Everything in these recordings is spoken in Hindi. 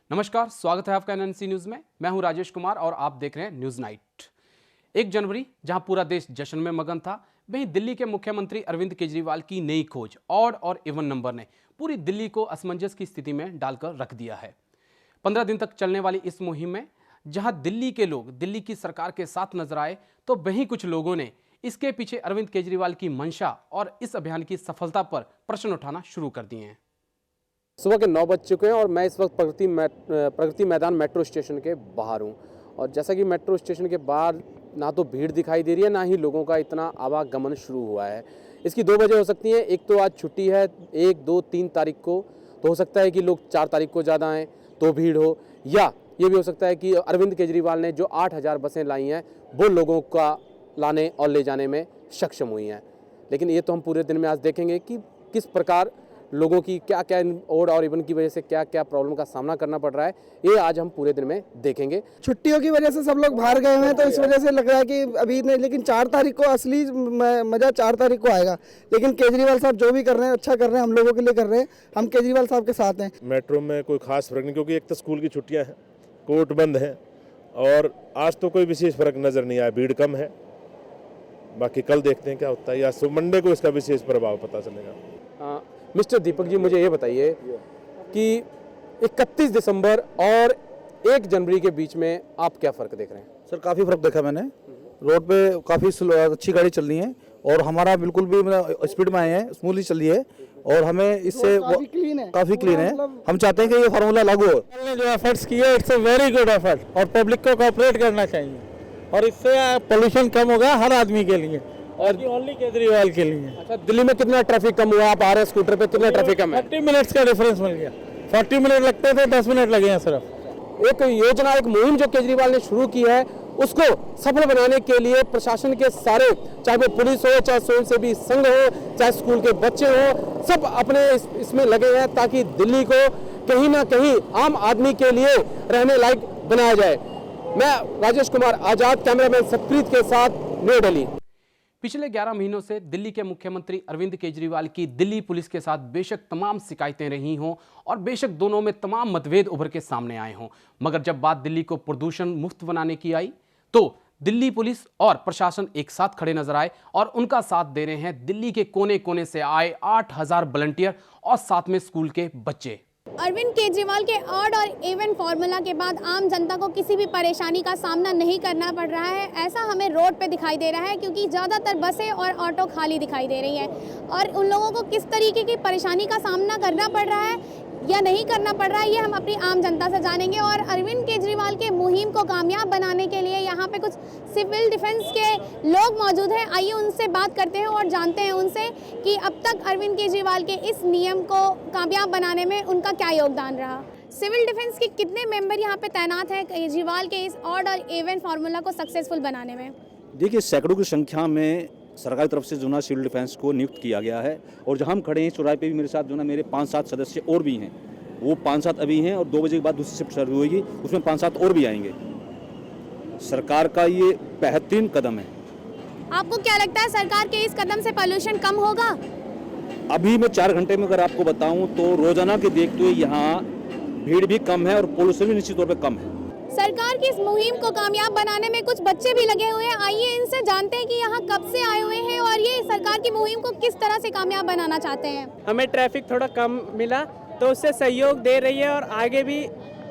नमस्कार, स्वागत है आपका एनएनसी न्यूज में। मैं हूं राजेश कुमार और आप देख रहे हैं न्यूज नाइट। 1 जनवरी जहां पूरा देश जश्न में मगन था, वहीं दिल्ली के मुख्यमंत्री अरविंद केजरीवाल की नई खोज ऑड और इवन नंबर ने पूरी दिल्ली को असमंजस की स्थिति में डालकर रख दिया है। 15 दिन तक चलने वाली इस मुहिम में जहां दिल्ली के लोग दिल्ली की सरकार के साथ नजर आए, तो वहीं कुछ लोगों ने इसके पीछे अरविंद केजरीवाल की मंशा और इस अभियान की सफलता पर प्रश्न उठाना शुरू कर दिए हैं। सुबह के 9 बज चुके हैं और मैं इस वक्त प्रगति मैदान मेट्रो स्टेशन के बाहर हूं। और जैसा कि मेट्रो स्टेशन के बाहर ना तो भीड़ दिखाई दे रही है, ना ही लोगों का इतना आवागमन शुरू हुआ है। इसकी 2 वजह हो सकती हैं। एक तो आज छुट्टी है 1, 2, 3 तारीख को, तो हो सकता है कि लोग 4 तारीख को ज़्यादा आएँ तो भीड़ हो, या ये भी हो सकता है कि अरविंद केजरीवाल ने जो 8000 बसें लाई हैं वो लोगों का लाने और ले जाने में सक्षम हुई हैं। लेकिन ये तो हम पूरे दिन में आज देखेंगे कि किस प्रकार लोगों की क्या क्या ओड और इवन की वजह से क्या क्या प्रॉब्लम का सामना करना पड़ रहा है, ये आज हम पूरे दिन में देखेंगे। छुट्टियों की वजह से सब लोग बाहर गए हुए हैं, तो इस वजह से लग रहा है कि अभी नहीं, लेकिन 4 तारीख को असली मजा 4 तारीख को आएगा। लेकिन केजरीवाल साहब जो भी कर रहे हैं अच्छा कर रहे हैं, हम लोगों के लिए कर रहे हैं, हम केजरीवाल साहब के साथ हैं। मेट्रो में कोई खास फर्क नहीं, क्योंकि एक तो स्कूल की छुट्टियां हैं, कोर्ट बंद है, और आज तो कोई विशेष फर्क नजर नहीं आया, भीड़ कम है। बाकी कल देखते हैं क्या होता है, या मंडे को इसका विशेष प्रभाव पता चलेगा। मिस्टर दीपक जी, मुझे ये बताइए कि 31 दिसंबर और 1 जनवरी के बीच में आप क्या फ़र्क देख रहे हैं? सर काफ़ी फ़र्क देखा मैंने। रोड पे काफ़ी अच्छी गाड़ी चल रही है और हमारा बिल्कुल भी स्पीड में आए हैं, स्मूथली चल रही है और हमें इससे काफ़ी क्लीन है। हम चाहते हैं कि ये फार्मूला लागू हो। जो एफर्ट्स किए, it's a very good effort और पब्लिक को कोऑपरेट करना चाहिए और इससे पोल्यूशन कम होगा हर आदमी के लिए और ओनली केजरीवाल के लिए। अच्छा, दिल्ली में कितना ट्रैफिक कम हुआ? आप आ रहे हैं स्कूटर पे, कितना ट्रैफिक कम है? 30 मिनट्स का डिफरेंस मिल गया। 40 मिनट लगते थे, 10 मिनट लगे हैं सिर्फ। एक योजना, एक मुहिम जो केजरीवाल ने शुरू की है, उसको सफल बनाने के लिए प्रशासन के सारे, चाहे वो पुलिस हो, चाहे स्वयंसेवी संघ हो, चाहे स्कूल के बच्चे हो, सब अपने इसमें लगे हैं ताकि दिल्ली को कहीं ना कहीं आम आदमी के लिए रहने लायक बनाया जाए। मैं राजेश कुमार आजाद, कैमरामैन सतप्रीत के साथ, न्यू दिल्ली। पिछले 11 महीनों से दिल्ली के मुख्यमंत्री अरविंद केजरीवाल की दिल्ली पुलिस के साथ बेशक तमाम शिकायतें रही हों और बेशक दोनों में तमाम मतभेद उभर के सामने आए हों, मगर जब बात दिल्ली को प्रदूषण मुक्त बनाने की आई तो दिल्ली पुलिस और प्रशासन एक साथ खड़े नजर आए और उनका साथ दे रहे हैं दिल्ली के कोने कोने से आए 8000 वॉलंटियर और साथ में स्कूल के बच्चे। अरविंद केजरीवाल के ऑड और इवन फार्मूला के बाद आम जनता को किसी भी परेशानी का सामना नहीं करना पड़ रहा है, ऐसा हमें रोड पे दिखाई दे रहा है, क्योंकि ज़्यादातर बसें और ऑटो खाली दिखाई दे रही हैं। और उन लोगों को किस तरीके की परेशानी का सामना करना पड़ रहा है या नहीं करना पड़ रहा है, ये हम अपनी आम जनता से जानेंगे। और अरविंद केजरीवाल के मुहिम को कामयाब बनाने के लिए यहाँ पे कुछ सिविल डिफेंस के लोग मौजूद हैं। आइए उनसे बात करते हैं और जानते हैं उनसे कि अब तक अरविंद केजरीवाल के इस नियम को कामयाब बनाने में उनका क्या योगदान रहा। सिविल डिफेंस के कितने मेंबर यहाँ पे तैनात हैं केजरीवाल के इस ऑड और इवन फार्मूला को सक्सेसफुल बनाने में? देखिए, सैकड़ों की संख्या में सरकार की तरफ से जो ना सिविल डिफेंस को नियुक्त किया गया है और जहां हम खड़े हैं चौराहे पे भी मेरे साथ जो ना मेरे 5-7 सदस्य और भी हैं। वो 5-7 अभी हैं और 2 बजे के बाद दूसरी शिफ्ट शुरू होगी, उसमें 5-7 और भी आएंगे। सरकार का ये बेहतरीन कदम है। आपको क्या लगता है सरकार के इस कदम से पॉल्यूशन कम होगा? अभी मैं 4 घंटे में अगर आपको बताऊं तो रोजाना के देखते हुए यहाँ भीड़ भी कम है और पोल्यूशन भी निश्चित तौर पर कम है। सरकार की इस मुहिम को कामयाब बनाने में कुछ बच्चे भी लगे हुए हैं। आइए इनसे जानते हैं कि यहाँ कब से आए हुए हैं और ये सरकार की मुहिम को किस तरह से कामयाब बनाना चाहते हैं। हमें ट्रैफिक थोड़ा कम मिला तो उससे सहयोग दे रही है और आगे भी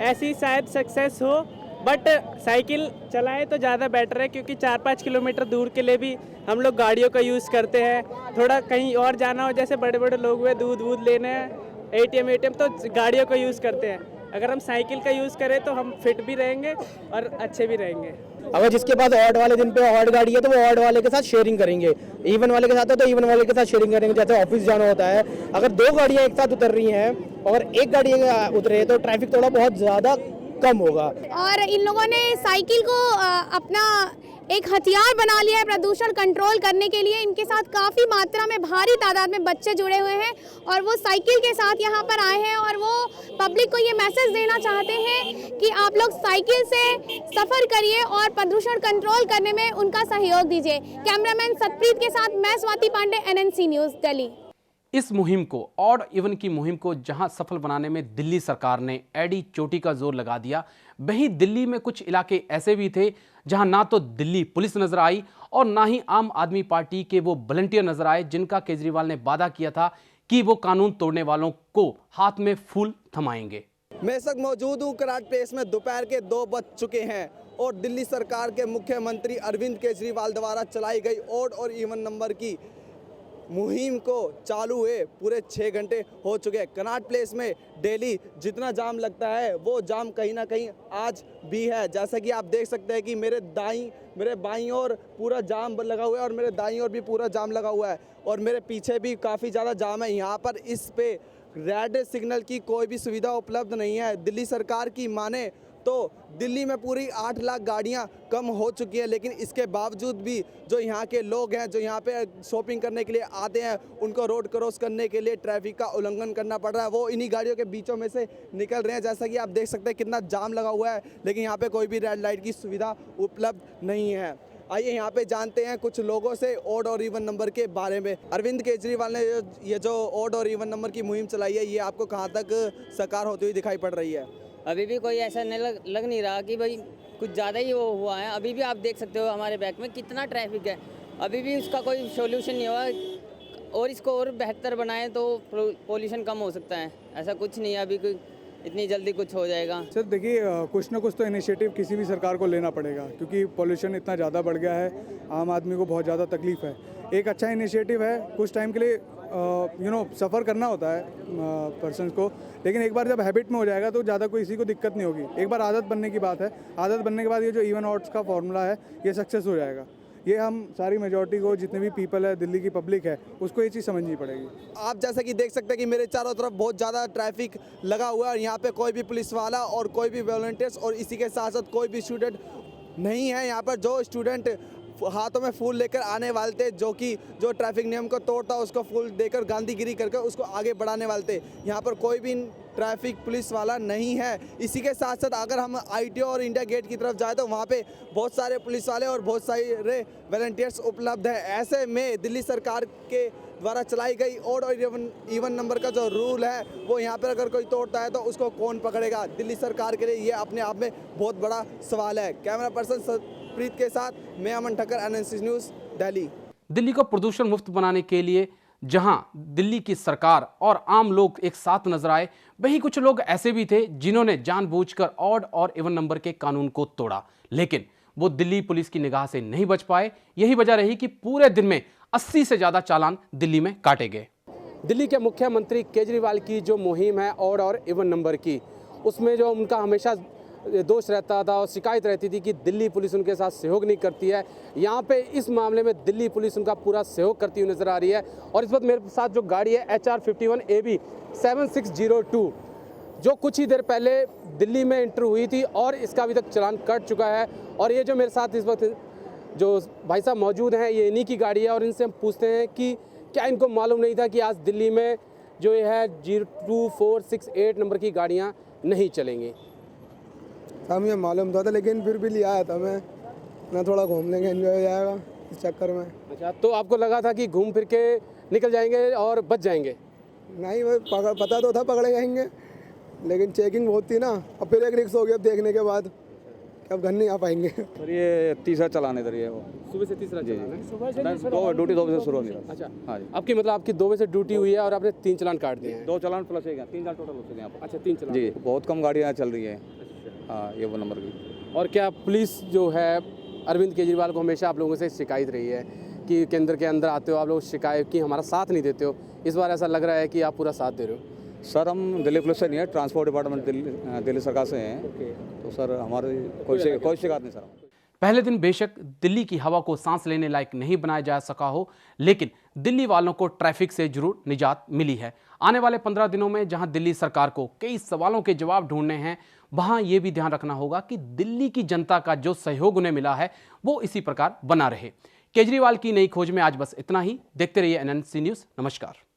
ऐसी शायद सक्सेस हो, बट साइकिल चलाएं तो ज़्यादा बेटर है, क्योंकि 4-5 किलोमीटर दूर के लिए भी हम लोग गाड़ियों का यूज़ करते हैं। थोड़ा कहीं और जाना हो, जैसे बड़े बड़े लोग हुए दूध लेने हैं, ATM तो गाड़ियों का यूज़ करते हैं। अगर हम साइकिल का यूज़ करें तो हम फिट भी रहेंगे और अच्छे भी रहेंगे। अगर जिसके पास ऑड वाले दिन पे ऑड गाड़ी है तो वो ऑड वाले के साथ शेयरिंग करेंगे, इवन वाले के साथ है तो इवन वाले के साथ शेयरिंग करेंगे। जैसे ऑफिस जाना होता है, अगर 2 गाड़ियाँ एक साथ उतर रही हैं और एक गाड़ी उतरे तो ट्रैफिक थोड़ा बहुत ज़्यादा कम होगा। और इन लोगों ने साइकिल को अपना एक हथियार बना लिया है प्रदूषण कंट्रोल करने के लिए। इनके साथ काफ़ी मात्रा में भारी तादाद में बच्चे जुड़े हुए हैं और वो साइकिल के साथ यहाँ पर आए हैं और वो पब्लिक को ये मैसेज देना चाहते हैं कि आप लोग साइकिल से सफ़र करिए और प्रदूषण कंट्रोल करने में उनका सहयोग दीजिए। कैमरामैन सतप्रीत के साथ मैं स्वाति पांडे, NNC न्यूज़ दिल्ली। इस मुहिम को, ऑड इवन की मुहिम को जहां सफल बनाने में दिल्ली सरकार ने एड़ी चोटी का जोर लगा दिया, वहीं दिल्ली में कुछ इलाके ऐसे भी थे जहां ना तो दिल्ली पुलिस नजर आई और ना ही आम आदमी पार्टी के वो वॉलंटियर नजर आए जिनका केजरीवाल ने वादा किया था कि वो कानून तोड़ने वालों को हाथ में फूल थमाएंगे। मैं इस वक्त मौजूद हूँ कराट प्लेस में। दोपहर के 2 बज चुके हैं और दिल्ली सरकार के मुख्यमंत्री अरविंद केजरीवाल द्वारा चलाई गई ऑड और इवन नंबर की मुहिम को चालू हुए पूरे 6 घंटे हो चुके हैं। कनाट प्लेस में डेली जितना जाम लगता है वो जाम कहीं ना कहीं आज भी है। जैसा कि आप देख सकते हैं कि मेरे बाईं ओर पूरा जाम लगा हुआ है और मेरे दाईं ओर भी पूरा जाम लगा हुआ है और मेरे पीछे भी काफ़ी ज़्यादा जाम है। यहाँ पर इस पे रेड सिग्नल की कोई भी सुविधा उपलब्ध नहीं है। दिल्ली सरकार की माने तो दिल्ली में पूरी 8 लाख गाड़ियां कम हो चुकी हैं, लेकिन इसके बावजूद भी जो यहाँ के लोग हैं, जो यहाँ पे शॉपिंग करने के लिए आते हैं, उनको रोड क्रॉस करने के लिए ट्रैफिक का उल्लंघन करना पड़ रहा है। वो इन्हीं गाड़ियों के बीचों में से निकल रहे हैं। जैसा कि आप देख सकते हैं कितना जाम लगा हुआ है, लेकिन यहाँ पे कोई भी रेड लाइट की सुविधा उपलब्ध नहीं है। आइए यहाँ पे जानते हैं कुछ लोगों से ऑड और इवन नंबर के बारे में। अरविंद केजरीवाल ने ये जो ऑड और इवन नंबर की मुहिम चलाई है, ये आपको कहाँ तक साकार होती हुई दिखाई पड़ रही है? अभी भी कोई ऐसा नहीं लग नहीं रहा कि भाई कुछ ज़्यादा ही वो हुआ है। अभी भी आप देख सकते हो हमारे बैक में कितना ट्रैफिक है, अभी भी उसका कोई सोल्यूशन नहीं हुआ। और इसको और बेहतर बनाएं तो पोल्यूशन कम हो सकता है। ऐसा कुछ नहीं है अभी कोई इतनी जल्दी कुछ हो जाएगा। सर देखिए, कुछ ना कुछ तो इनिशिएटिव किसी भी सरकार को लेना पड़ेगा, क्योंकि पोल्यूशन इतना ज़्यादा बढ़ गया है, आम आदमी को बहुत ज़्यादा तकलीफ है। एक अच्छा इनिशिएटिव है, कुछ टाइम के लिए सफ़र करना होता है पर्सन्स को, लेकिन एक बार जब हैबिट में हो जाएगा तो ज़्यादा कोई किसी को दिक्कत नहीं होगी। एक बार आदत बनने की बात है, आदत बनने के बाद ये जो इवन ऑड्स का फॉर्मूला है ये सक्सेस हो जाएगा। ये हम सारी मेजॉरिटी को, जितने भी पीपल है, दिल्ली की पब्लिक है, उसको ये चीज़ समझनी पड़ेगी। आप जैसा कि देख सकते हैं कि मेरे चारों तरफ बहुत ज़्यादा ट्रैफिक लगा हुआ है और यहाँ पे कोई भी पुलिस वाला और कोई भी वॉलंटियर्स और इसी के साथ साथ कोई भी स्टूडेंट नहीं है। यहाँ पर जो स्टूडेंट हाथों में फूल लेकर आने वाले थे, जो ट्रैफिक नियम को तोड़ता उसको फूल देकर गांधीगिरी करके उसको आगे बढ़ाने वाले थे, यहाँ पर कोई भी ट्रैफिक पुलिस वाला नहीं है। इसी के साथ साथ अगर हम ITO और इंडिया गेट की तरफ जाए तो वहाँ पे बहुत सारे पुलिस वाले और बहुत सारे वॉलंटियर्स उपलब्ध हैं। ऐसे में दिल्ली सरकार के द्वारा चलाई गई ऑड और इवन नंबर का जो रूल है वो यहाँ पर अगर कोई तोड़ता है तो उसको कौन पकड़ेगा? दिल्ली सरकार के लिए ये अपने आप में बहुत बड़ा सवाल है। कैमरा पर्सन सतप्रीत के साथ मैं अमन ठक्कर, NNC न्यूज़, दिल्ली। दिल्ली को प्रदूषण मुक्त बनाने के लिए जहां दिल्ली की सरकार और आम लोग एक साथ नजर आए, वहीं कुछ लोग ऐसे भी थे जिन्होंने जानबूझकर ऑड और इवन नंबर के कानून को तोड़ा, लेकिन वो दिल्ली पुलिस की निगाह से नहीं बच पाए। यही वजह रही कि पूरे दिन में 80 से ज़्यादा चालान दिल्ली में काटे गए। दिल्ली के मुख्यमंत्री केजरीवाल की जो मुहिम है ऑड और इवन नंबर की, उसमें जो उनका हमेशा दोष रहता था और शिकायत रहती थी कि दिल्ली पुलिस उनके साथ सहयोग नहीं करती है, यहाँ पे इस मामले में दिल्ली पुलिस उनका पूरा सहयोग करती हुई नज़र आ रही है। और इस वक्त मेरे साथ जो गाड़ी है HR 51 AB 7602, जो कुछ ही देर पहले दिल्ली में एंटर हुई थी और इसका अभी तक चालान कट चुका है। और ये जो मेरे साथ इस वक्त जो भाई साहब मौजूद हैं, ये इन्हीं की गाड़ी है और इनसे हम पूछते हैं कि क्या इनको मालूम नहीं था कि आज दिल्ली में जो ये है 02468 नंबर की गाड़ियाँ नहीं चलेंगी? हमें मालूम था, लेकिन फिर भी लिया था मैं ना, थोड़ा घूम लेंगे, एंजॉय हो जाएगा इस चक्कर में। अच्छा, तो आपको लगा था कि घूम फिर के निकल जाएंगे और बच जाएंगे? नहीं, वो पता तो था पकड़े जाएंगे, लेकिन चेकिंग बहुत थी ना। अब फिर एक रिक्स हो गया अब देखने के बाद कि अब घर नहीं आ पाएंगे। सर ये तीसरा चलान इधर है, वो सुबह से तीसरा चलान है? ड्यूटी 2 बजे से शुरू हो गई। अच्छा, हाँ जी। आपकी मतलब आपकी 2 बजे से ड्यूटी हुई है और आपने 3 चालान काट दिए हैं? 2 चालान प्लस 1, 3 चालान टोटल होते हैं यहाँ पर। अच्छा, 3 चालान जी, बहुत कम गाड़ियाँ चल रही हैं। हाँ, ये वो नंबर की। और क्या पुलिस जो है अरविंद केजरीवाल को हमेशा आप लोगों से शिकायत रही है कि केंद्र के अंदर आते हो आप लोग शिकायत की हमारा साथ नहीं देते हो, इस बार ऐसा लग रहा है कि आप पूरा साथ दे रहे हो? सर हम दिल्ली पुलिस से नहीं है, ट्रांसपोर्ट डिपार्टमेंट दिल्ली सरकार से हैं। तो सर हमारी कोई शिकायत नहीं सर। पहले दिन बेशक दिल्ली की हवा को सांस लेने लायक नहीं बनाया जा सका हो, लेकिन दिल्ली वालों को ट्रैफिक से जरूर निजात मिली है। आने वाले 15 दिनों में जहां दिल्ली सरकार को कई सवालों के जवाब ढूंढने हैं, वहां यह भी ध्यान रखना होगा कि दिल्ली की जनता का जो सहयोग उन्हें मिला है वो इसी प्रकार बना रहे। केजरीवाल की नई खोज में आज बस इतना ही। देखते रहिए NNC न्यूज़। नमस्कार।